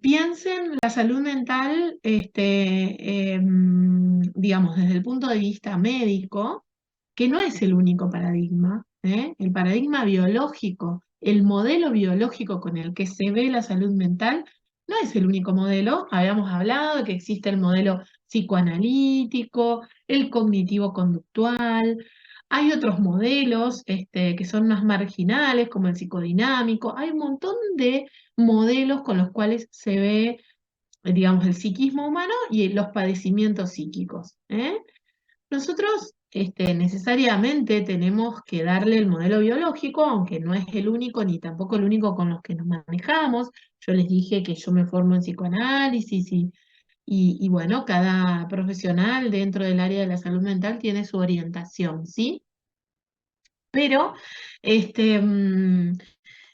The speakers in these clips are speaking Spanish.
piensen la salud mental, digamos, desde el punto de vista médico, que no es el único paradigma, ¿eh? El paradigma biológico, el modelo biológico con el que se ve la salud mental, no es el único modelo. Habíamos hablado de que existe el modelo psicoanalítico, el cognitivo-conductual. Hay otros modelos que son más marginales, como el psicodinámico. Hay un montón de modelos con los cuales se ve, digamos, el psiquismo humano y los padecimientos psíquicos, ¿eh? Nosotros necesariamente tenemos que darle el modelo biológico, aunque no es el único ni tampoco el único con los que nos manejamos. Yo les dije que yo me formo en psicoanálisis y bueno, cada profesional dentro del área de la salud mental tiene su orientación, ¿sí? Pero este, mm,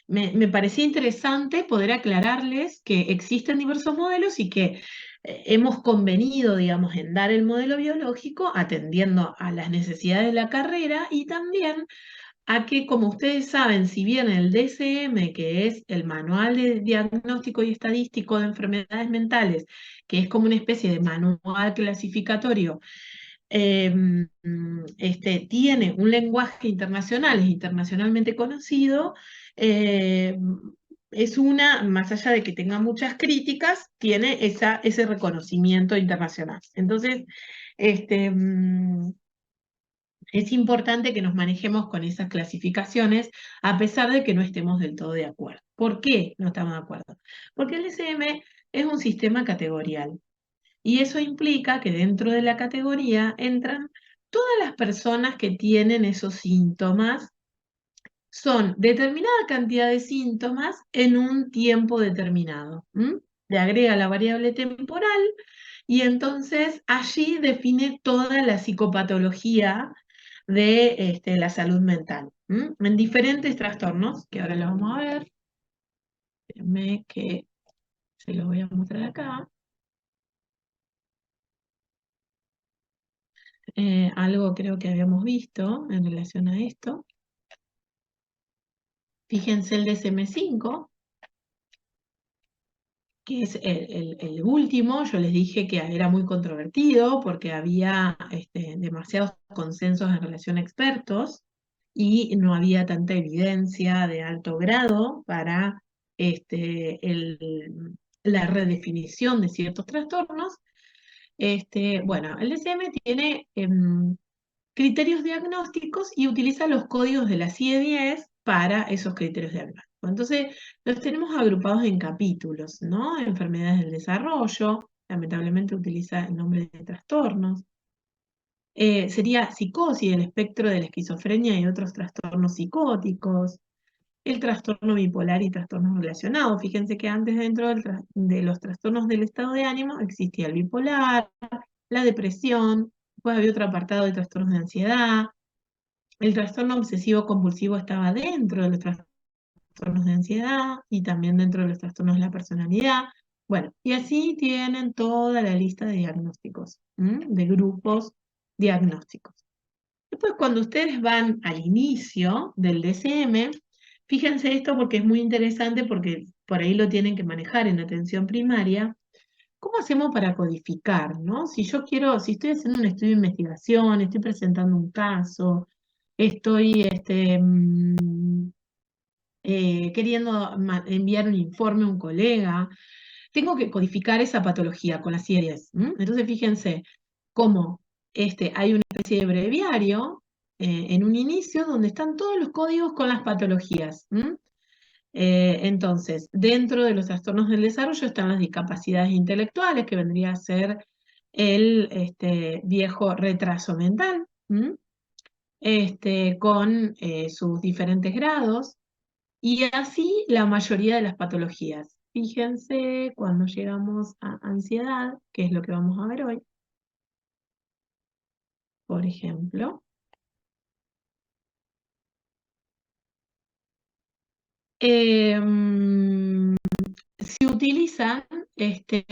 me parecía interesante poder aclararles que existen diversos modelos y que hemos convenido, digamos, en dar el modelo biológico atendiendo a las necesidades de la carrera y también a que, como ustedes saben, si bien el DSM, que es el Manual de Diagnóstico y Estadístico de Enfermedades Mentales, que es como una especie de manual clasificatorio, tiene un lenguaje internacional, es internacionalmente conocido, eh, es una, más allá de que tenga muchas críticas, tiene ese reconocimiento internacional. Entonces, este, mm, es importante que nos manejemos con esas clasificaciones, a pesar de que no estemos del todo de acuerdo. ¿Por qué no estamos de acuerdo? Porque el SM es un sistema categorial. Y eso implica que dentro de la categoría entran todas las personas que tienen esos síntomas. Son determinada cantidad de síntomas en un tiempo determinado. Le agrega la variable temporal y entonces allí define toda la psicopatología de la salud mental, en diferentes trastornos, que ahora lo vamos a ver. Espérenme que se lo voy a mostrar acá. Algo creo que habíamos visto en relación a esto. Fíjense el DSM-5, que es el último. Yo les dije que era muy controvertido porque había demasiados consensos en relación a expertos y no había tanta evidencia de alto grado para la redefinición de ciertos trastornos. Bueno, el DSM tiene criterios diagnósticos y utiliza los códigos de la CIE-10 para esos criterios diagnósticos. Entonces, los tenemos agrupados en capítulos, ¿no? Enfermedades del desarrollo, lamentablemente utiliza el nombre de trastornos. Sería psicosis, el espectro de la esquizofrenia y otros trastornos psicóticos, el trastorno bipolar y trastornos relacionados. Fíjense que antes dentro de los trastornos del estado de ánimo existía el bipolar, la depresión, después había otro apartado de trastornos de ansiedad. El trastorno obsesivo compulsivo estaba dentro de los trastornos de ansiedad y también dentro de los trastornos de la personalidad. Bueno, y así tienen toda la lista de diagnósticos, de grupos diagnósticos. Después, cuando ustedes van al inicio del DSM, fíjense esto porque es muy interesante, porque por ahí lo tienen que manejar en atención primaria. ¿Cómo hacemos para codificar, no? Si yo quiero, si estoy haciendo un estudio de investigación, estoy presentando un caso, estoy queriendo enviar un informe a un colega, tengo que codificar esa patología con las CIE-10. Entonces, fíjense cómo hay una especie de breviario en un inicio donde están todos los códigos con las patologías. Entonces, dentro de los trastornos del desarrollo están las discapacidades intelectuales, que vendría a ser el viejo retraso mental, con sus diferentes grados, y así la mayoría de las patologías. Fíjense cuando llegamos a ansiedad, que es lo que vamos a ver hoy, por ejemplo. Em, Se utilizan que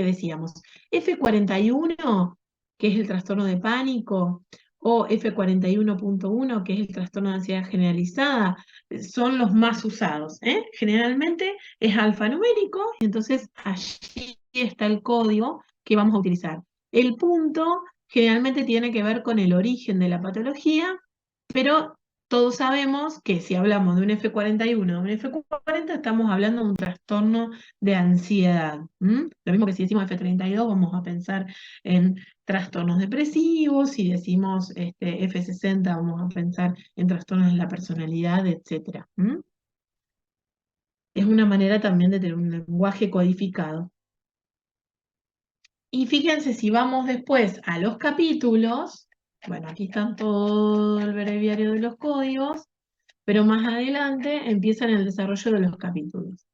decíamos, F41, que es el trastorno de pánico, o F41.1, que es el trastorno de ansiedad generalizada, son los más usados, ¿eh? Generalmente es alfanumérico, y entonces allí está el código que vamos a utilizar. El punto generalmente tiene que ver con el origen de la patología, pero todos sabemos que si hablamos de un F41 o un F40, estamos hablando de un trastorno de ansiedad. Lo mismo que si decimos F32, vamos a pensar en trastornos depresivos, si decimos F60, vamos a pensar en trastornos de la personalidad, etc. Es una manera también de tener un lenguaje codificado. Y fíjense, si vamos después a los capítulos, bueno, aquí están todo el breviario de los códigos, pero más adelante empiezan el desarrollo de los capítulos.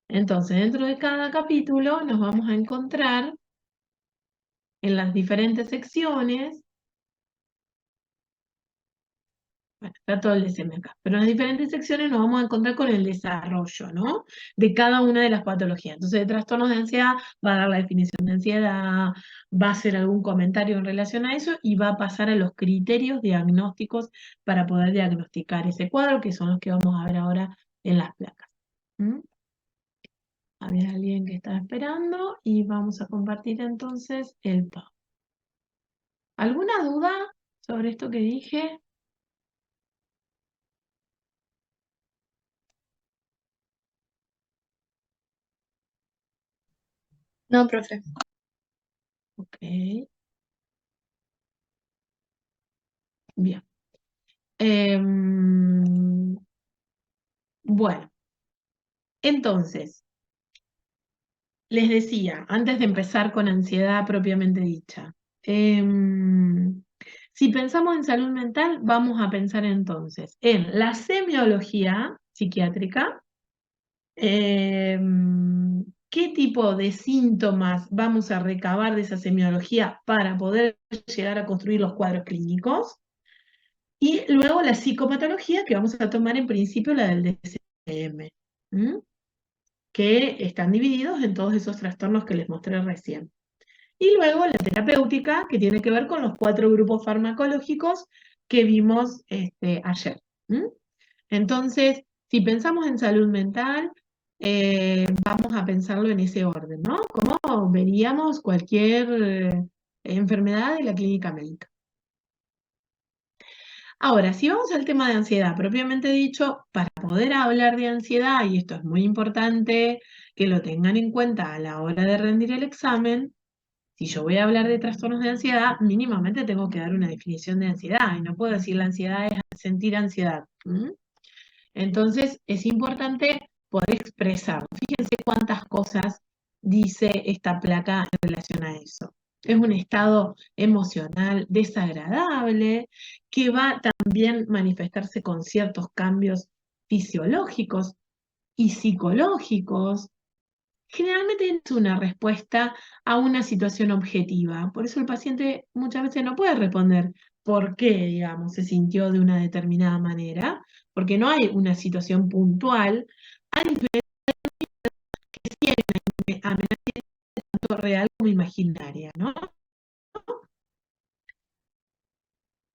Entonces, dentro de cada capítulo nos vamos a encontrar en las diferentes secciones. Bueno, está todo el DSM acá, pero en las diferentes secciones nos vamos a encontrar con el desarrollo, ¿no? De cada una de las patologías. Entonces, de trastornos de ansiedad va a dar la definición de ansiedad, va a hacer algún comentario en relación a eso y va a pasar a los criterios diagnósticos para poder diagnosticar ese cuadro, que son los que vamos a ver ahora en las placas. Había alguien que estaba esperando y vamos a compartir entonces el PowerPoint. ¿Alguna duda sobre esto que dije? No, profe. Ok, bien. Bueno, entonces, les decía, antes de empezar con ansiedad propiamente dicha, si pensamos en salud mental, vamos a pensar entonces en la semiología psiquiátrica. ¿Qué tipo de síntomas vamos a recabar de esa semiología para poder llegar a construir los cuadros clínicos? Y luego la psicopatología, que vamos a tomar en principio la del DSM, que están divididos en todos esos trastornos que les mostré recién. Y luego la terapéutica, que tiene que ver con los 4 grupos farmacológicos que vimos ayer. Entonces, si pensamos en salud mental, vamos a pensarlo en ese orden, ¿no? Como veríamos cualquier enfermedad de la clínica médica. Ahora, si vamos al tema de ansiedad, propiamente dicho, para poder hablar de ansiedad, y esto es muy importante que lo tengan en cuenta a la hora de rendir el examen, si yo voy a hablar de trastornos de ansiedad, mínimamente tengo que dar una definición de ansiedad, y no puedo decir la ansiedad es sentir ansiedad. Entonces, es importante poder expresarlo. Fíjense cuántas cosas dice esta placa en relación a eso. Es un estado emocional desagradable que va también a manifestarse con ciertos cambios fisiológicos y psicológicos. Generalmente es una respuesta a una situación objetiva. Por eso el paciente muchas veces no puede responder por qué, digamos, se sintió de una determinada manera, porque no hay una situación puntual. Hay diferentes que sí hay una amenaza tanto real como imaginaria, ¿no?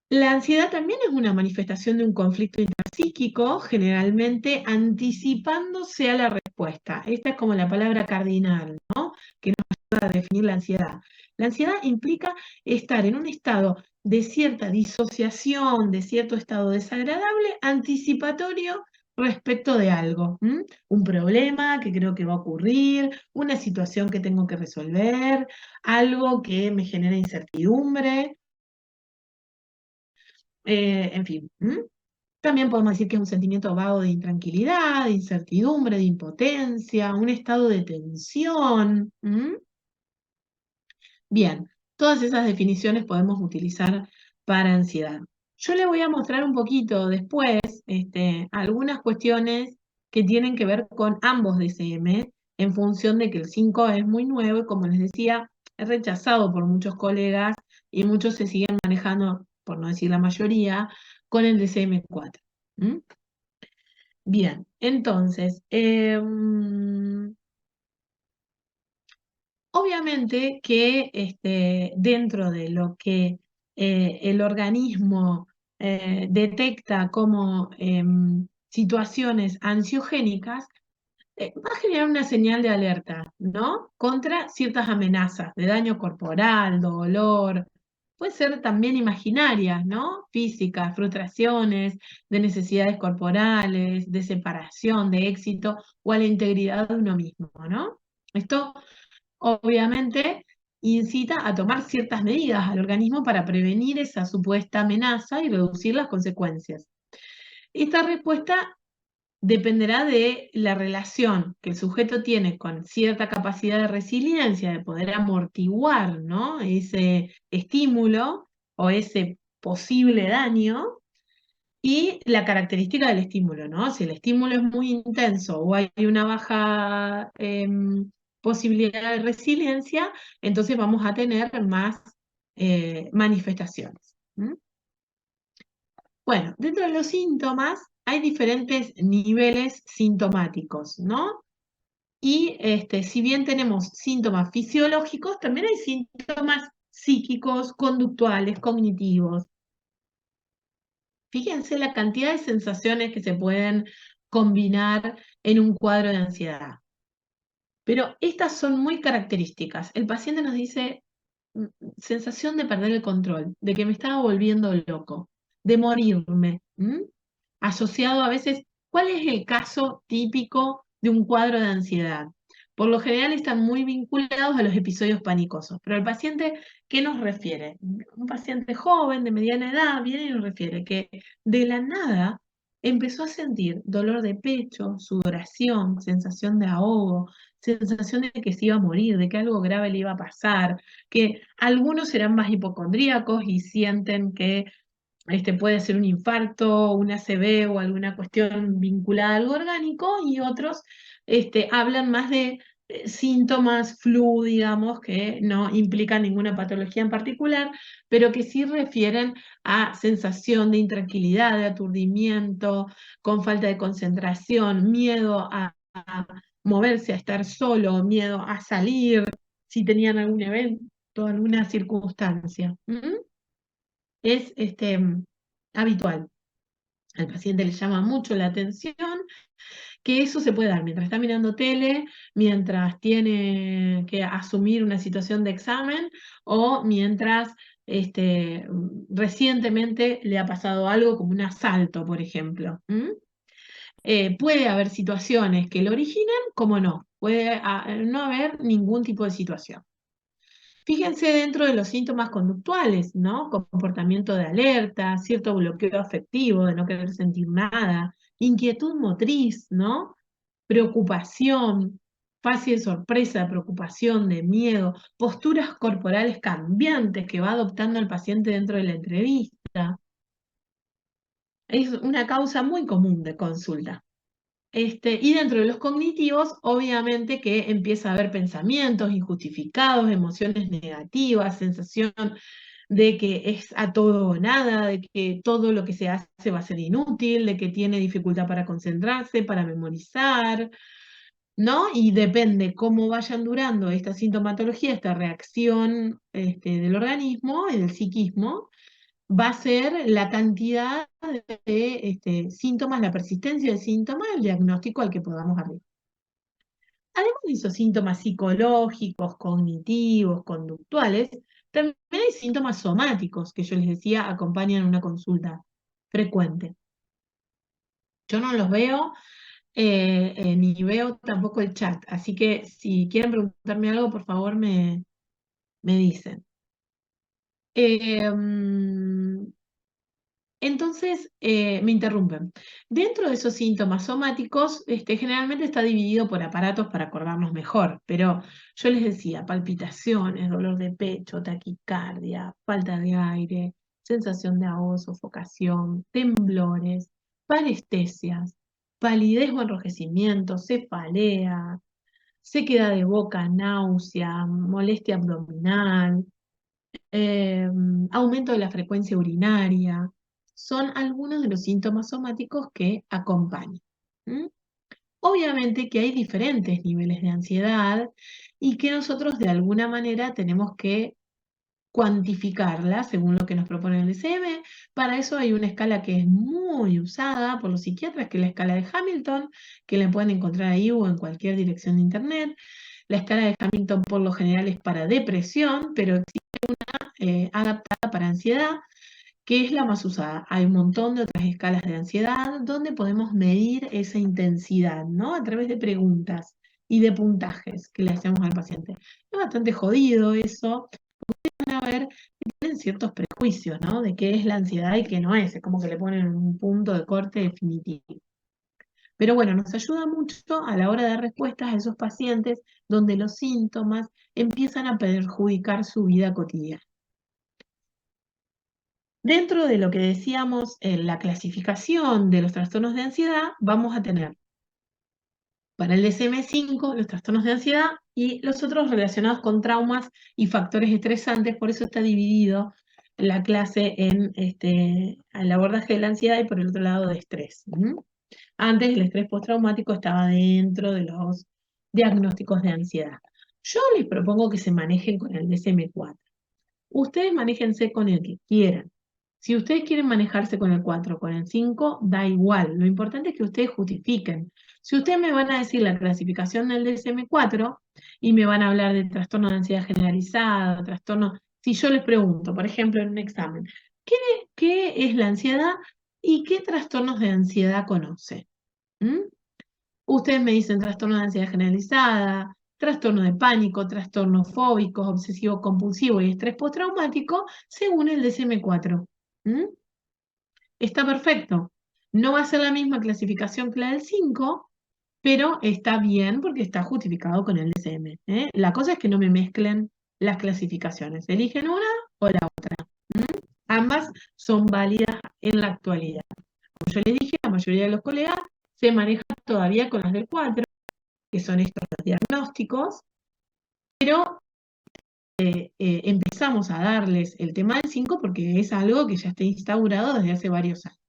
La ansiedad también es una manifestación de un conflicto intrapsíquico, generalmente anticipándose a la respuesta. Esta es como la palabra cardinal, ¿no? Que nos ayuda a definir la ansiedad. La ansiedad implica estar en un estado de cierta disociación, de cierto estado desagradable, anticipatorio respecto de algo. Un problema que creo que va a ocurrir, una situación que tengo que resolver, algo que me genera incertidumbre. En fin, también podemos decir que es un sentimiento vago de intranquilidad, de incertidumbre, de impotencia, un estado de tensión. Bien, todas esas definiciones podemos utilizar para ansiedad. Yo le voy a mostrar un poquito después algunas cuestiones que tienen que ver con ambos DSM, en función de que el 5 es muy nuevo y, como les decía, es rechazado por muchos colegas y muchos se siguen manejando, por no decir la mayoría, con el DSM-4. Bien, entonces, obviamente que dentro de lo que el organismo detecta como situaciones ansiogénicas, va a generar una señal de alerta, ¿no? Contra ciertas amenazas de daño corporal, dolor, puede ser también imaginarias, ¿no? Físicas, frustraciones, de necesidades corporales, de separación, de éxito o a la integridad de uno mismo, ¿no? Esto obviamente incita a tomar ciertas medidas al organismo para prevenir esa supuesta amenaza y reducir las consecuencias. Esta respuesta dependerá de la relación que el sujeto tiene con cierta capacidad de resiliencia, de poder amortiguar, ¿no? Ese estímulo o ese posible daño y la característica del estímulo, ¿no? Si el estímulo es muy intenso o hay una baja posibilidad de resiliencia, entonces vamos a tener más manifestaciones. ¿Mm? Bueno, dentro de los síntomas hay diferentes niveles sintomáticos, ¿no? Y si bien tenemos síntomas fisiológicos, también hay síntomas psíquicos, conductuales, cognitivos. Fíjense la cantidad de sensaciones que se pueden combinar en un cuadro de ansiedad. Pero estas son muy características. El paciente nos dice sensación de perder el control, de que me estaba volviendo loco, de morirme. Asociado a veces, ¿cuál es el caso típico de un cuadro de ansiedad? Por lo general están muy vinculados a los episodios panicosos, pero el paciente, ¿qué nos refiere? Un paciente joven, de mediana edad, viene y nos refiere que de la nada empezó a sentir dolor de pecho, sudoración, sensación de ahogo, sensación de que se iba a morir, de que algo grave le iba a pasar, que algunos serán más hipocondríacos y sienten que puede ser un infarto, un ACV o alguna cuestión vinculada a algo orgánico, y otros hablan más de síntomas flu, digamos, que no implican ninguna patología en particular, pero que sí refieren a sensación de intranquilidad, de aturdimiento, con falta de concentración, miedo a moverse, a estar solo, miedo a salir, si tenían algún evento, alguna circunstancia. Es habitual. Al paciente le llama mucho la atención que eso se puede dar mientras está mirando tele, mientras tiene que asumir una situación de examen o mientras recientemente le ha pasado algo como un asalto, por ejemplo. Puede haber situaciones que lo originen, como no. Puede no haber ningún tipo de situación. Fíjense dentro de los síntomas conductuales, ¿no? Comportamiento de alerta, cierto bloqueo afectivo, de no querer sentir nada, inquietud motriz, ¿no? Preocupación, fase de sorpresa, de preocupación, de miedo, posturas corporales cambiantes que va adoptando el paciente dentro de la entrevista. Es una causa muy común de consulta. Y dentro de los cognitivos, obviamente que empieza a haber pensamientos injustificados, emociones negativas, sensación de que es a todo o nada, de que todo lo que se hace va a ser inútil, de que tiene dificultad para concentrarse, para memorizar, ¿no? Y depende cómo vayan durando esta sintomatología, esta reacción del organismo y del psiquismo, va a ser la cantidad de síntomas, la persistencia del síntoma, el diagnóstico al que podamos arribar. Además de esos síntomas psicológicos, cognitivos, conductuales, también hay síntomas somáticos que yo les decía acompañan una consulta frecuente. Yo no los veo ni veo tampoco el chat, así que si quieren preguntarme algo, por favor me dicen. Entonces, me interrumpen. Dentro de esos síntomas somáticos, generalmente está dividido por aparatos para acordarnos mejor, pero yo les decía, palpitaciones, dolor de pecho, taquicardia, falta de aire, sensación de ahogo, sofocación, temblores, parestesias, palidez o enrojecimiento, cefalea, sequedad de boca, náusea, molestia abdominal, eh, aumento de la frecuencia urinaria, son algunos de los síntomas somáticos que acompañan. ¿Mm? Obviamente que hay diferentes niveles de ansiedad y que nosotros de alguna manera tenemos que cuantificarla según lo que nos propone el DSM. Para eso hay una escala que es muy usada por los psiquiatras, que es la escala de Hamilton, que la pueden encontrar ahí o en cualquier dirección de internet. La escala de Hamilton por lo general es para depresión, pero existe una adaptada para ansiedad, que es la más usada. Hay un montón de otras escalas de ansiedad donde podemos medir esa intensidad, ¿no? A través de preguntas y de puntajes que le hacemos al paciente. Es bastante jodido eso. Van a ver que tienen ciertos prejuicios, ¿no? De qué es la ansiedad y qué no es. Es como que le ponen un punto de corte definitivo. Pero bueno, nos ayuda mucho a la hora de dar respuestas a esos pacientes donde los síntomas empiezan a perjudicar su vida cotidiana. Dentro de lo que decíamos en la clasificación de los trastornos de ansiedad, vamos a tener para el DSM-5 los trastornos de ansiedad y los otros relacionados con traumas y factores estresantes. Por eso está dividido la clase en el abordaje de la ansiedad y por el otro lado de estrés. Antes el estrés postraumático estaba dentro de los diagnósticos de ansiedad. Yo les propongo que se manejen con el DSM-4. Ustedes manéjense con el que quieran. Si ustedes quieren manejarse con el 4 o con el 5, da igual. Lo importante es que ustedes justifiquen. Si ustedes me van a decir la clasificación del DSM-4 y me van a hablar de trastorno de ansiedad generalizada, trastorno, si yo les pregunto, por ejemplo, en un examen, ¿qué es la ansiedad y qué trastornos de ansiedad conoce? ¿Mm? Ustedes me dicen trastorno de ansiedad generalizada, trastorno de pánico, trastornos fóbicos, obsesivo compulsivo y estrés postraumático, según el DSM-4. ¿Mm? Está perfecto. No va a ser la misma clasificación que la del 5, pero está bien porque está justificado con el DSM. ¿Eh? La cosa es que no me mezclen las clasificaciones. Eligen una o la otra. Ambas son válidas en la actualidad. Como yo les dije, la mayoría de los colegas se manejan todavía con las del 4, que son estos los diagnósticos, pero empezamos a darles el tema del 5 porque es algo que ya está instaurado desde hace varios años.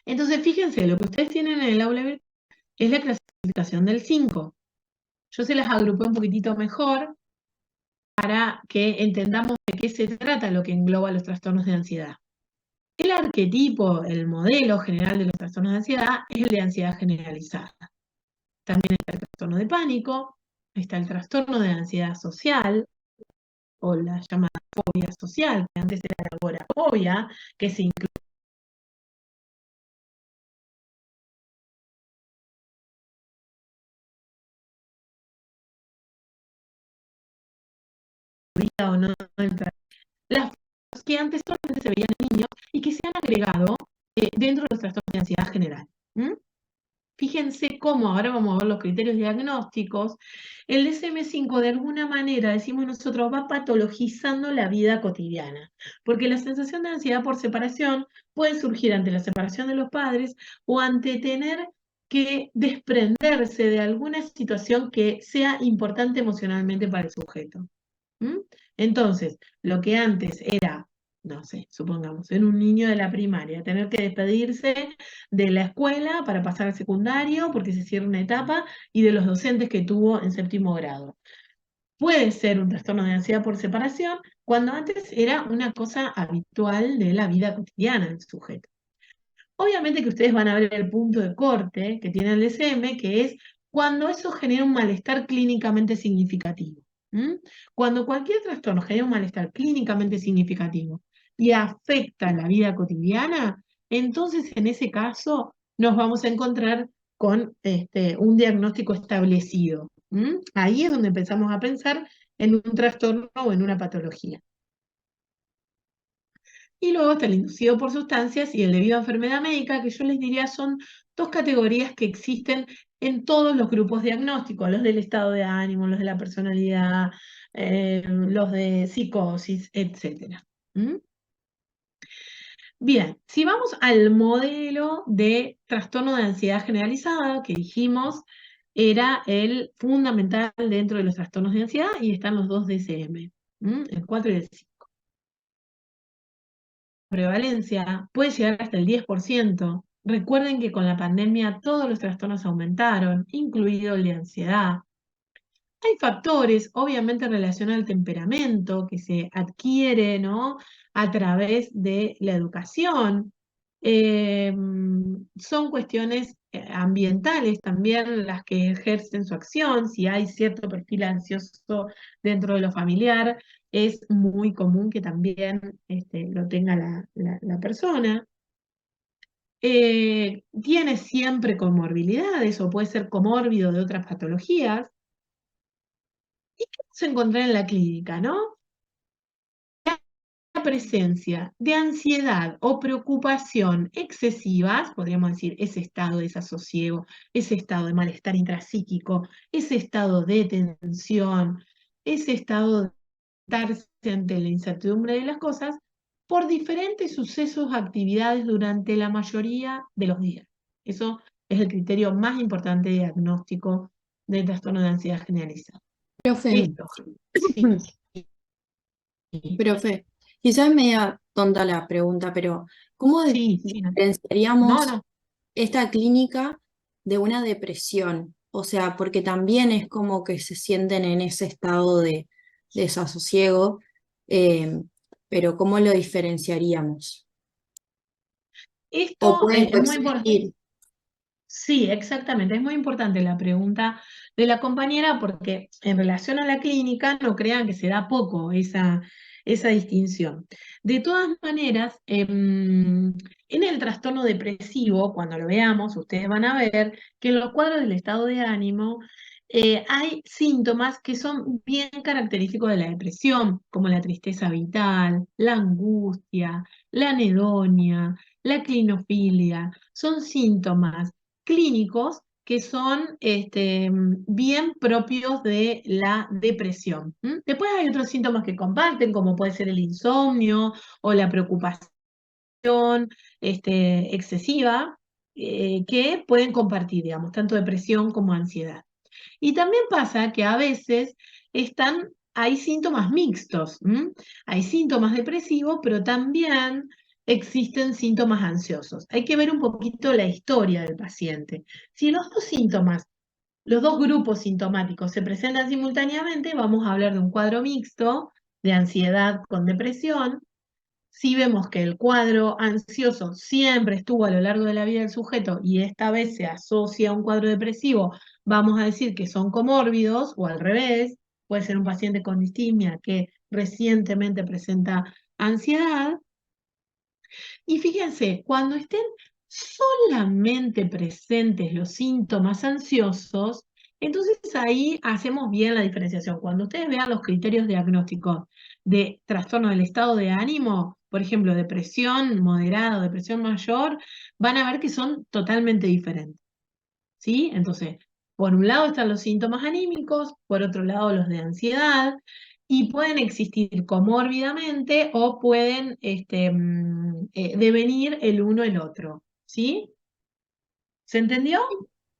Entonces, fíjense, lo que ustedes tienen en el aula virtual es la clasificación del 5. Yo se las agrupé un poquitito mejor para que entendamos de qué se trata lo que engloba los trastornos de ansiedad. El arquetipo, el modelo general de los trastornos de ansiedad es el de ansiedad generalizada. También está el trastorno de pánico, está el trastorno de ansiedad social, o la llamada fobia social, que antes era la agorafobia, que se incluía o no entra. Las que antes solamente se veían en niños y que se han agregado dentro de los trastornos de ansiedad general. ¿Mm? Fíjense cómo, ahora vamos a ver los criterios diagnósticos. El DSM-5 de alguna manera, decimos nosotros, va patologizando la vida cotidiana, porque la sensación de ansiedad por separación puede surgir ante la separación de los padres o ante tener que desprenderse de alguna situación que sea importante emocionalmente para el sujeto. ¿Mm? Entonces, lo que antes era, no sé, supongamos, en un niño de la primaria, tener que despedirse de la escuela para pasar al secundario porque se cierra una etapa y de los docentes que tuvo en séptimo grado. Puede ser un trastorno de ansiedad por separación cuando antes era una cosa habitual de la vida cotidiana del sujeto. Obviamente que ustedes van a ver el punto de corte que tiene el DSM, que es cuando eso genera un malestar clínicamente significativo. ¿Mm? Cuando cualquier trastorno genera un malestar clínicamente significativo y afecta la vida cotidiana, entonces en ese caso nos vamos a encontrar con un diagnóstico establecido. ¿Mm? Ahí es donde empezamos a pensar en un trastorno o en una patología. Y luego está el inducido por sustancias y el debido a enfermedad médica, que yo les diría son dos categorías que existen en todos los grupos diagnósticos, los del estado de ánimo, los de la personalidad, los de psicosis, etc. ¿Mm? Bien, si vamos al modelo de trastorno de ansiedad generalizada, que dijimos era el fundamental dentro de los trastornos de ansiedad, y están los dos DSM, el 4 y el 5. Prevalencia puede llegar hasta el 10%. Recuerden que con la pandemia todos los trastornos aumentaron, incluido el de ansiedad. Hay factores, obviamente, en relación al temperamento que se adquiere, ¿no? A través de la educación. Son cuestiones ambientales también las que ejercen su acción. Si hay cierto perfil ansioso dentro de lo familiar, es muy común que también lo tenga la persona. Tiene siempre comorbilidades o puede ser comórbido de otras patologías. ¿Y qué vamos a encontrar en la clínica, no? La presencia de ansiedad o preocupación excesivas, podríamos decir, ese estado de desasosiego, ese estado de malestar intrapsíquico, ese estado de tensión, ese estado de estarse ante la incertidumbre de las cosas, por diferentes sucesos o actividades durante la mayoría de los días. Eso es el criterio más importante de diagnóstico del trastorno de ansiedad generalizada. Profe, Esto, sí, profe, quizás es media tonta la pregunta, pero ¿cómo sí, sí, no, no, diferenciaríamos no. esta clínica de una depresión? O sea, porque también es como que se sienten en ese estado de desasosiego, eh, pero ¿cómo lo diferenciaríamos? ¿O Esto pueden es muy importante. coexistir? Sí, exactamente. Es muy importante la pregunta de la compañera porque en relación a la clínica no crean que se da poco esa distinción. De todas maneras, en el trastorno depresivo, cuando lo veamos, ustedes van a ver que en los cuadros del estado de ánimo hay síntomas que son bien característicos de la depresión, como la tristeza vital, la angustia, la anedonia, la clinofilia. Son síntomas clínicos que son bien propios de la depresión. ¿M? Después hay otros síntomas que comparten, como puede ser el insomnio o la preocupación excesiva, que pueden compartir, digamos, tanto depresión como ansiedad. Y también pasa que a veces hay síntomas mixtos. ¿M? Hay síntomas depresivos, pero también existen síntomas ansiosos. Hay que ver un poquito la historia del paciente. Si los dos síntomas, los dos grupos sintomáticos se presentan simultáneamente, vamos a hablar de un cuadro mixto de ansiedad con depresión. Si vemos que el cuadro ansioso siempre estuvo a lo largo de la vida del sujeto y esta vez se asocia a un cuadro depresivo, vamos a decir que son comórbidos o al revés, puede ser un paciente con distimia que recientemente presenta ansiedad. Y fíjense, cuando estén solamente presentes los síntomas ansiosos, entonces ahí hacemos bien la diferenciación. Cuando ustedes vean los criterios diagnósticos de trastorno del estado de ánimo, por ejemplo, depresión moderada o depresión mayor, van a ver que son totalmente diferentes. ¿Sí? Entonces, por un lado están los síntomas anímicos, por otro lado los de ansiedad, y pueden existir comórbidamente o pueden devenir el uno el otro. ¿Sí? ¿Se entendió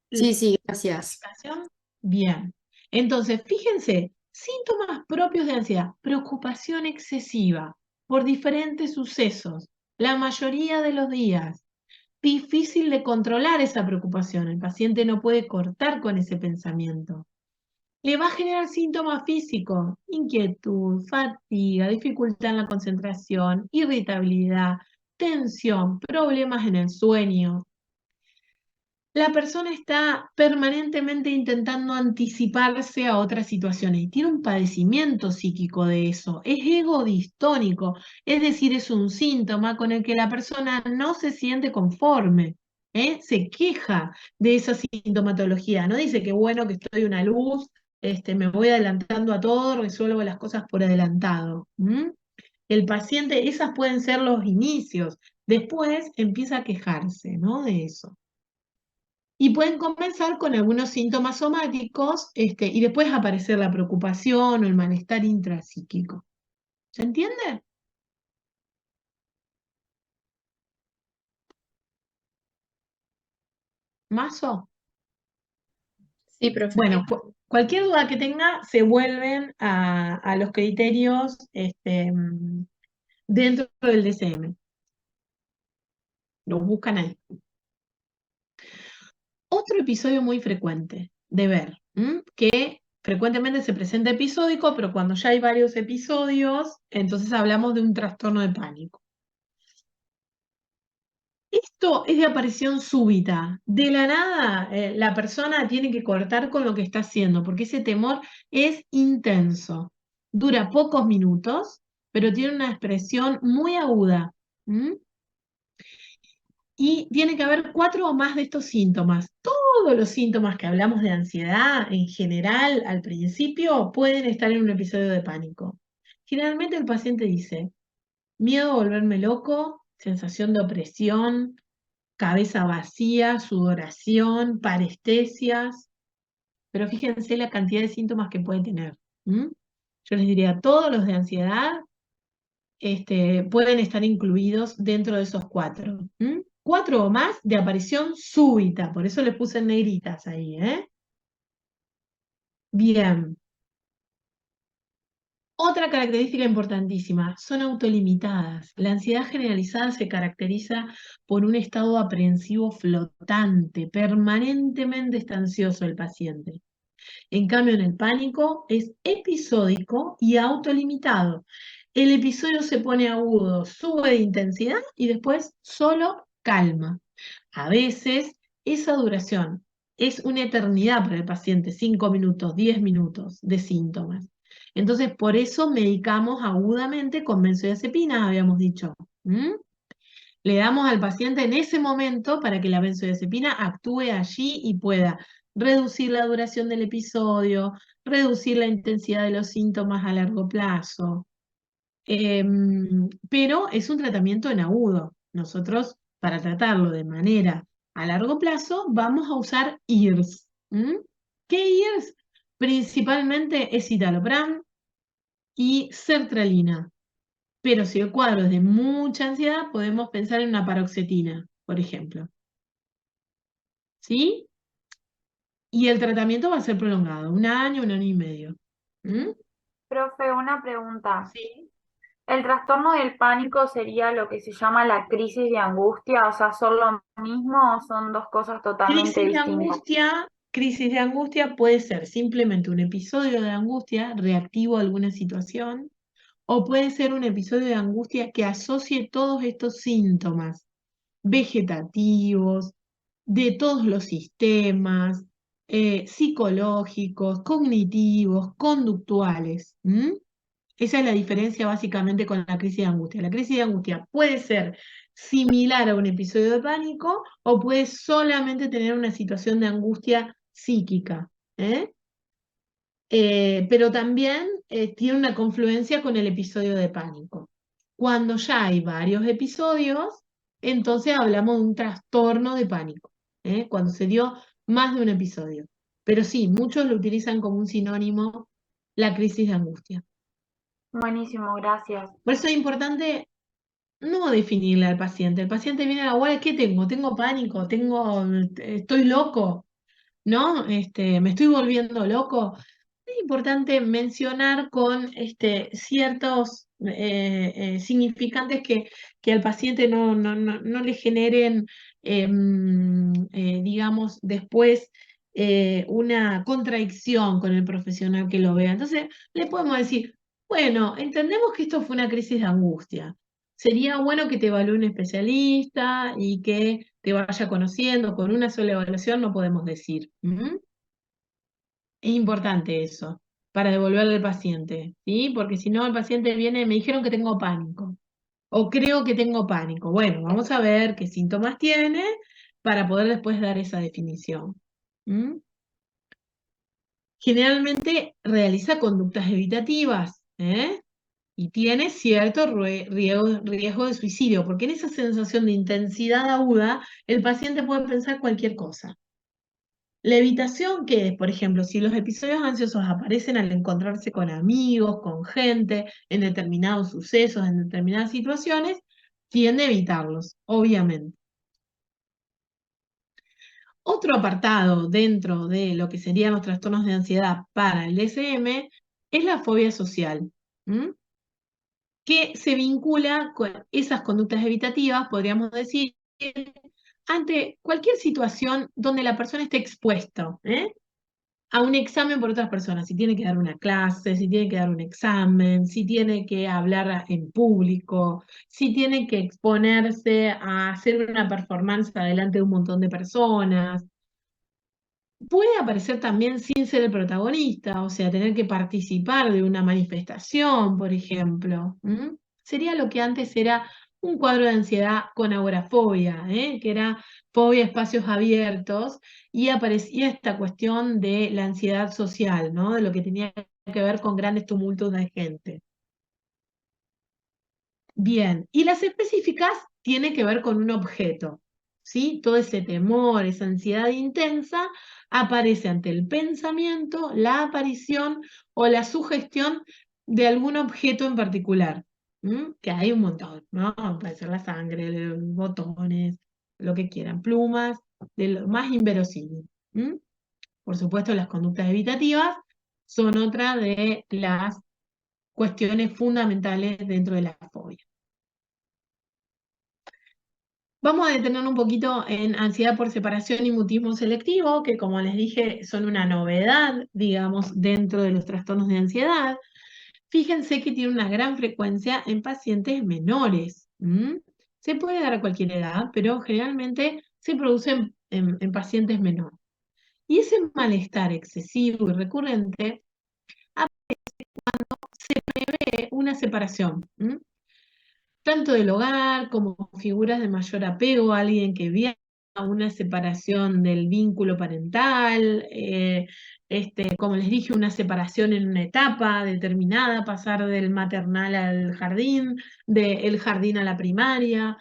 la Sí, sí, gracias. explicación? Bien. Entonces, fíjense, síntomas propios de ansiedad, preocupación excesiva por diferentes sucesos, la mayoría de los días. Difícil de controlar esa preocupación. El paciente no puede cortar con ese pensamiento. Le va a generar síntomas físicos, inquietud, fatiga, dificultad en la concentración, irritabilidad, tensión, problemas en el sueño. La persona está permanentemente intentando anticiparse a otras situaciones y tiene un padecimiento psíquico de eso. Es ego distónico, es decir, es un síntoma con el que la persona no se siente conforme, ¿eh? Se queja de esa sintomatología, no dice que bueno que estoy una luz, me voy adelantando a todo, resuelvo las cosas por adelantado. ¿M? El paciente, esas pueden ser los inicios. Después empieza a quejarse, ¿no? De eso. Y pueden comenzar con algunos síntomas somáticos, y después aparecer la preocupación o el malestar intrapsíquico. ¿Se entiende? ¿Mazo? Sí, profe. Bueno, cualquier duda que tenga, se vuelven a los criterios dentro del DCM. Los buscan ahí. Otro episodio muy frecuente de ver, que frecuentemente se presenta episódico, pero cuando ya hay varios episodios, entonces hablamos de un trastorno de pánico. Esto es de aparición súbita. De la nada, la persona tiene que cortar con lo que está haciendo, porque ese temor es intenso. Dura pocos minutos, pero tiene una expresión muy aguda. ¿Mm? Y tiene que haber 4 o más de estos síntomas. Todos los síntomas que hablamos de ansiedad en general al principio pueden estar en un episodio de pánico. Generalmente el paciente dice, miedo a volverme loco, sensación de opresión, cabeza vacía, sudoración, parestesias, pero fíjense la cantidad de síntomas que puede tener. ¿Mm? Yo les diría, todos los de ansiedad pueden estar incluidos dentro de esos 4. ¿Mm? 4 o más de aparición súbita, por eso les puse en negritas ahí, ¿eh? Bien. Otra característica importantísima, son autolimitadas. La ansiedad generalizada se caracteriza por un estado aprensivo flotante, permanentemente está ansioso el paciente. En cambio, en el pánico es episódico y autolimitado. El episodio se pone agudo, sube de intensidad y después solo calma. A veces esa duración es una eternidad para el paciente, 5 minutos, 10 minutos de síntomas. Entonces, por eso medicamos agudamente con benzodiazepina, habíamos dicho. ¿Mm? Le damos al paciente en ese momento para que la benzodiazepina actúe allí y pueda reducir la duración del episodio, reducir la intensidad de los síntomas a largo plazo. Pero es un tratamiento en agudo. Nosotros, para tratarlo de manera a largo plazo, vamos a usar IRS. ¿Mm? ¿Qué IRS? Principalmente es citalopram y sertralina. Pero si el cuadro es de mucha ansiedad, podemos pensar en una paroxetina, por ejemplo. ¿Sí? Y el tratamiento va a ser prolongado, un año y medio. ¿Mm? Profe, una pregunta. Sí. ¿El trastorno del pánico sería lo que se llama la crisis de angustia? O sea, ¿son lo mismo o son dos cosas totalmente distintas? Crisis de angustia puede ser simplemente un episodio de angustia reactivo a alguna situación, o puede ser un episodio de angustia que asocie todos estos síntomas vegetativos, de todos los sistemas, psicológicos, cognitivos, conductuales. ¿Mm? Esa es la diferencia básicamente con la crisis de angustia. La crisis de angustia puede ser similar a un episodio de pánico o puede solamente tener una situación de angustia psíquica. ¿Eh? Pero también tiene una confluencia con el episodio de pánico. Cuando ya hay varios episodios, entonces hablamos de un trastorno de pánico, cuando se dio más de un episodio. Pero sí, muchos lo utilizan como un sinónimo, la crisis de angustia. Buenísimo, gracias. Por eso es importante no definirle al paciente. El paciente viene a la guardia, ¿qué tengo? ¿Tengo pánico? ¿Estoy loco? ¿No? ¿Me estoy volviendo loco? Es importante mencionar con ciertos significantes que al paciente no le generen, digamos, después una contradicción con el profesional que lo vea. Entonces, le podemos decir, bueno, entendemos que esto fue una crisis de angustia. Sería bueno que te evalúe un especialista y que te vaya conociendo. Con una sola evaluación no podemos decir. ¿Mm? Es importante eso, para devolverle al paciente, ¿sí? Porque si no, el paciente viene, me dijeron que tengo pánico, o creo que tengo pánico. Bueno, vamos a ver qué síntomas tiene para poder después dar esa definición. ¿Mm? Generalmente realiza conductas evitativas, ¿eh? Y tiene cierto riesgo de suicidio, porque en esa sensación de intensidad aguda, el paciente puede pensar cualquier cosa. La evitación, que es, por ejemplo, si los episodios ansiosos aparecen al encontrarse con amigos, con gente, en determinados sucesos, en determinadas situaciones, tiende a evitarlos, obviamente. Otro apartado dentro de lo que serían los trastornos de ansiedad para el DSM es la fobia social, ¿m? Que se vincula con esas conductas evitativas, podríamos decir, ante cualquier situación donde la persona esté expuesta, ¿eh? a un examen por otras personas, si tiene que dar una clase, si tiene que dar un examen, si tiene que hablar en público, si tiene que exponerse a hacer una performance delante de un montón de personas. Puede aparecer también sin ser el protagonista, o sea, tener que participar de una manifestación, por ejemplo. Sería lo que antes era un cuadro de ansiedad con agorafobia, que era fobia a espacios abiertos, y aparecía esta cuestión de la ansiedad social, ¿no? De lo que tenía que ver con grandes tumultos de gente. Bien, y las específicas tienen que ver con un objeto, ¿sí? Todo ese temor, esa ansiedad intensa aparece ante el pensamiento, la aparición o la sugestión de algún objeto en particular, que hay un montón, ¿no? Puede ser la sangre, los botones, lo que quieran, plumas, de lo más inverosímil. Por supuesto, las conductas evitativas son otra de las cuestiones fundamentales dentro de la fobia. Vamos a detenernos un poquito en ansiedad por separación y mutismo selectivo, que como les dije son una novedad, digamos, dentro de los trastornos de ansiedad. Fíjense que tiene una gran frecuencia en pacientes menores. Se puede dar a cualquier edad, pero generalmente se produce en pacientes menores. Y ese malestar excesivo y recurrente se prevé una separación. Tanto del hogar como figuras de mayor apego, alguien que viene a una separación del vínculo parental, como les dije, una separación en una etapa determinada, pasar del maternal al jardín, del jardín a la primaria.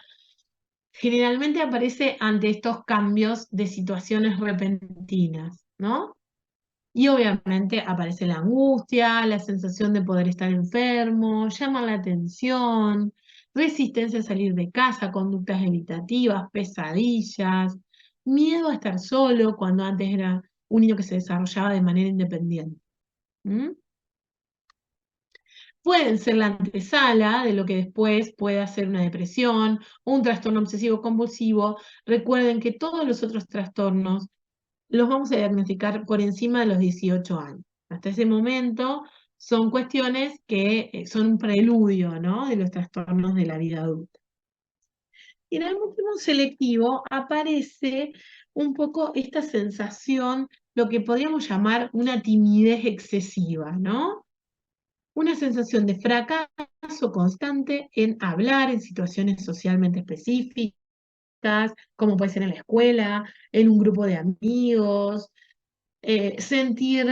Generalmente aparece ante estos cambios de situaciones repentinas, ¿no? Y obviamente aparece la angustia, la sensación de poder estar enfermo, llama la atención, resistencia a salir de casa, conductas evitativas, pesadillas, miedo a estar solo cuando antes era un niño que se desarrollaba de manera independiente. Pueden ser la antesala de lo que después puede ser una depresión, un trastorno obsesivo compulsivo. Recuerden que todos los otros trastornos los vamos a diagnosticar por encima de los 18 años. Hasta ese momento son cuestiones que son un preludio, ¿no? De los trastornos de la vida adulta. Y en el mutismo selectivo aparece un poco esta sensación, lo que podríamos llamar una timidez excesiva, ¿no? Una sensación de fracaso constante en hablar en situaciones socialmente específicas, como puede ser en la escuela, en un grupo de amigos, sentir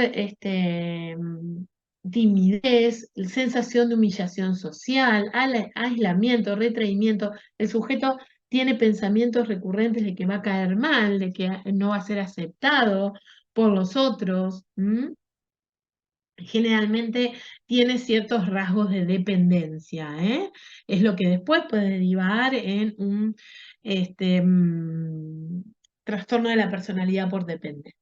timidez, sensación de humillación social, aislamiento, retraimiento. El sujeto tiene pensamientos recurrentes de que va a caer mal, de que no va a ser aceptado por los otros. Generalmente tiene ciertos rasgos de dependencia, ¿eh? Es lo que después puede derivar en un trastorno de la personalidad por dependencia.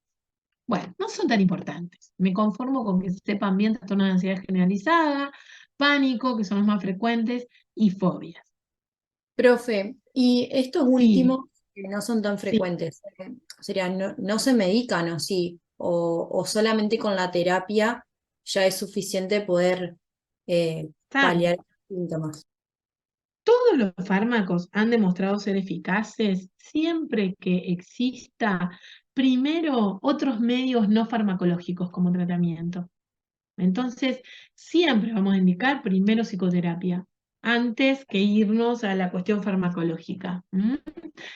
Bueno, no son tan importantes. Me conformo con que sepan bien trastorno de ansiedad generalizada, pánico, que son los más frecuentes, y fobias. Profe, y estos Sí, últimos que no son tan sí. frecuentes, serían, no se medican o sí, o solamente con la terapia ya es suficiente poder paliar los síntomas. Todos los fármacos han demostrado ser eficaces siempre que exista primero otros medios no farmacológicos como tratamiento. Entonces, siempre vamos a indicar primero psicoterapia, antes que irnos a la cuestión farmacológica.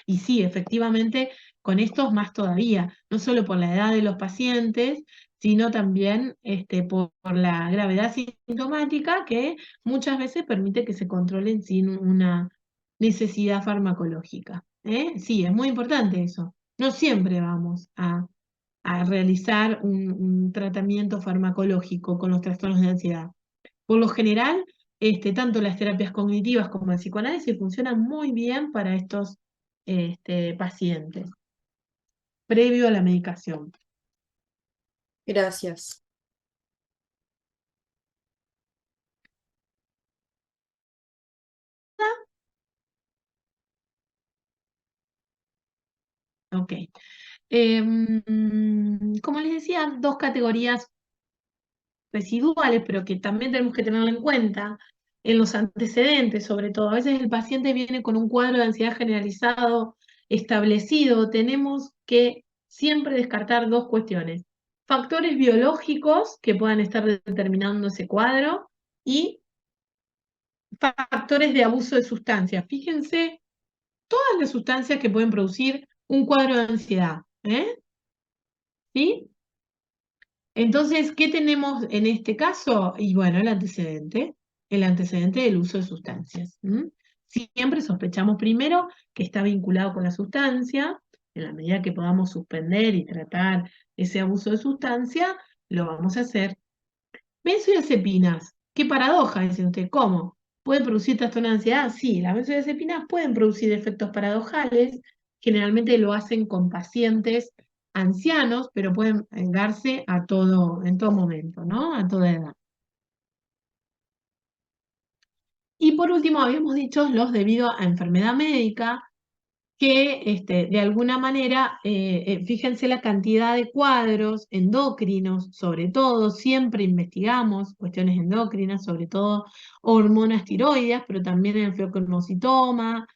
Y sí, efectivamente, con estos más todavía, no solo por la edad de los pacientes, sino también por la gravedad sintomática que muchas veces permite que se controlen sin una necesidad farmacológica. Sí, es muy importante eso. No siempre vamos a realizar un tratamiento farmacológico con los trastornos de ansiedad. Por lo general, tanto las terapias cognitivas como el psicoanálisis funcionan muy bien para estos pacientes, previo a la medicación. Gracias. Ok. Como les decía, dos categorías residuales, pero que también tenemos que tenerlo en cuenta en los antecedentes, sobre todo. A veces el paciente viene con un cuadro de ansiedad generalizado establecido. Tenemos que siempre descartar dos cuestiones: factores biológicos que puedan estar determinando ese cuadro y factores de abuso de sustancias. Fíjense todas las sustancias que pueden producir un cuadro de ansiedad, ¿sí? Entonces, ¿qué tenemos en este caso? Y bueno, el antecedente del uso de sustancias. Siempre sospechamos primero que está vinculado con la sustancia. En la medida que podamos suspender y tratar ese abuso de sustancia, lo vamos a hacer. Benzodiazepinas, qué paradoja, dice usted, ¿cómo? ¿Pueden producir trastorno de ansiedad? Sí, las benzodiazepinas pueden producir efectos paradojales, generalmente lo hacen con pacientes ancianos, pero pueden darse en todo momento, ¿no? A toda edad. Y por último, habíamos dicho los debido a enfermedad médica, que de alguna manera, fíjense la cantidad de cuadros endocrinos, sobre todo, siempre investigamos cuestiones endocrinas, sobre todo hormonas tiroides, pero también el feocromocitoma,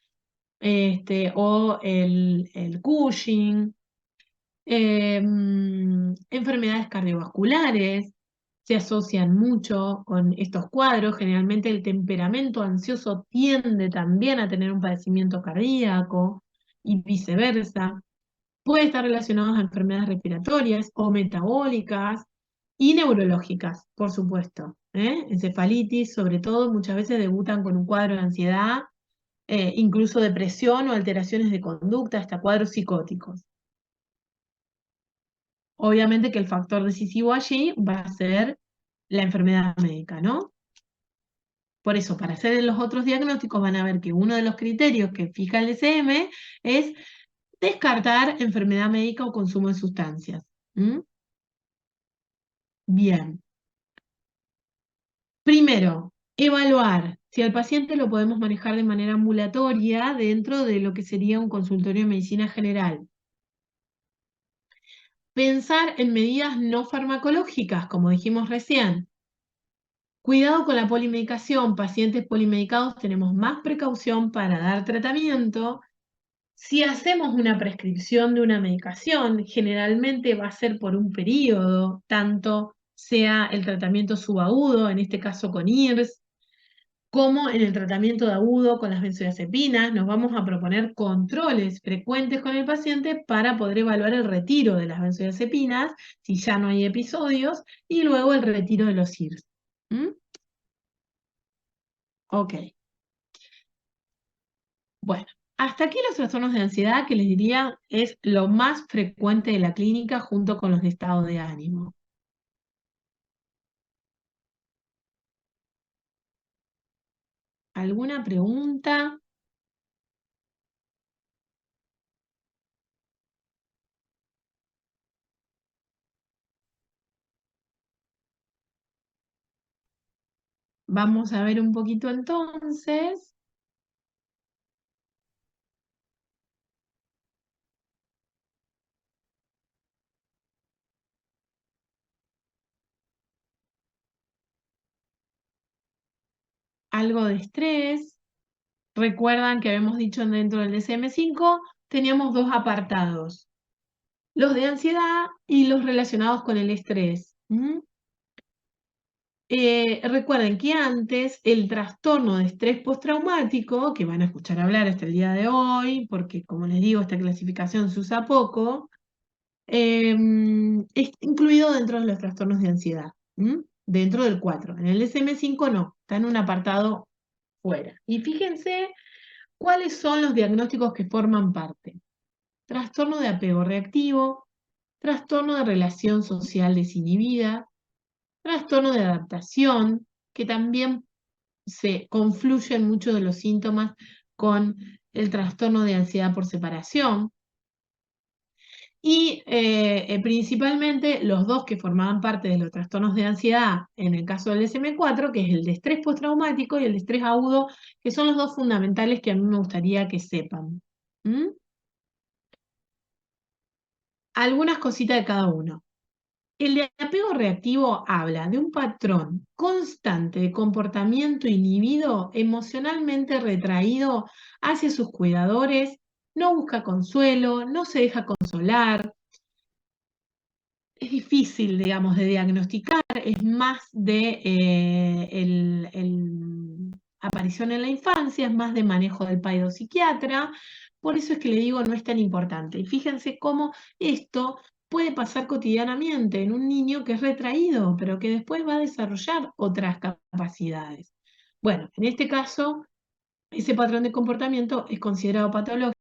o el Cushing, enfermedades cardiovasculares se asocian mucho con estos cuadros. Generalmente el temperamento ansioso tiende también a tener un padecimiento cardíaco y viceversa. Puede estar relacionado a enfermedades respiratorias o metabólicas y neurológicas, por supuesto. Encefalitis, sobre todo, muchas veces debutan con un cuadro de ansiedad, incluso depresión o alteraciones de conducta, hasta cuadros psicóticos. Obviamente que el factor decisivo allí va a ser la enfermedad médica, ¿no? Por eso, para hacer los otros diagnósticos van a ver que uno de los criterios que fija el DSM es descartar enfermedad médica o consumo de sustancias. Bien. Primero, evaluar si al paciente lo podemos manejar de manera ambulatoria dentro de lo que sería un consultorio de medicina general. Pensar en medidas no farmacológicas, como dijimos recién. Cuidado con la polimedicación. Pacientes polimedicados tenemos más precaución para dar tratamiento. Si hacemos una prescripción de una medicación, generalmente va a ser por un periodo, tanto sea el tratamiento subagudo, en este caso con IRS, como en el tratamiento de agudo con las benzodiazepinas. Nos vamos a proponer controles frecuentes con el paciente para poder evaluar el retiro de las benzodiazepinas, si ya no hay episodios, y luego el retiro de los IRS. Ok. Bueno, hasta aquí los trastornos de ansiedad, que les diría es lo más frecuente de la clínica junto con los de estado de ánimo. ¿Alguna pregunta? Vamos a ver un poquito entonces. Algo de estrés. Recuerdan que habíamos dicho dentro del DSM-5 teníamos dos apartados: los de ansiedad y los relacionados con el estrés. Recuerden que antes el trastorno de estrés postraumático, que van a escuchar hablar hasta el día de hoy, porque como les digo, esta clasificación se usa poco, es incluido dentro de los trastornos de ansiedad, dentro del 4. En el DSM-5 no, está en un apartado fuera. Y fíjense cuáles son los diagnósticos que forman parte: trastorno de apego reactivo, trastorno de relación social desinhibida, trastorno de adaptación, que también se confluyen muchos de los síntomas con el trastorno de ansiedad por separación. Y principalmente los dos que formaban parte de los trastornos de ansiedad en el caso del DSM-4, que es el de estrés postraumático y el de estrés agudo, que son los dos fundamentales que a mí me gustaría que sepan. algunas cositas de cada uno. El de apego reactivo habla de un patrón constante de comportamiento inhibido, emocionalmente retraído hacia sus cuidadores, no busca consuelo, no se deja consolar. Es difícil, digamos, de diagnosticar, es más de aparición en la infancia, es más de manejo del psiquiatra. Por eso es que le digo, no es tan importante. Y fíjense cómo esto puede pasar cotidianamente en un niño que es retraído, pero que después va a desarrollar otras capacidades. Bueno, en este caso, ese patrón de comportamiento es considerado patológico.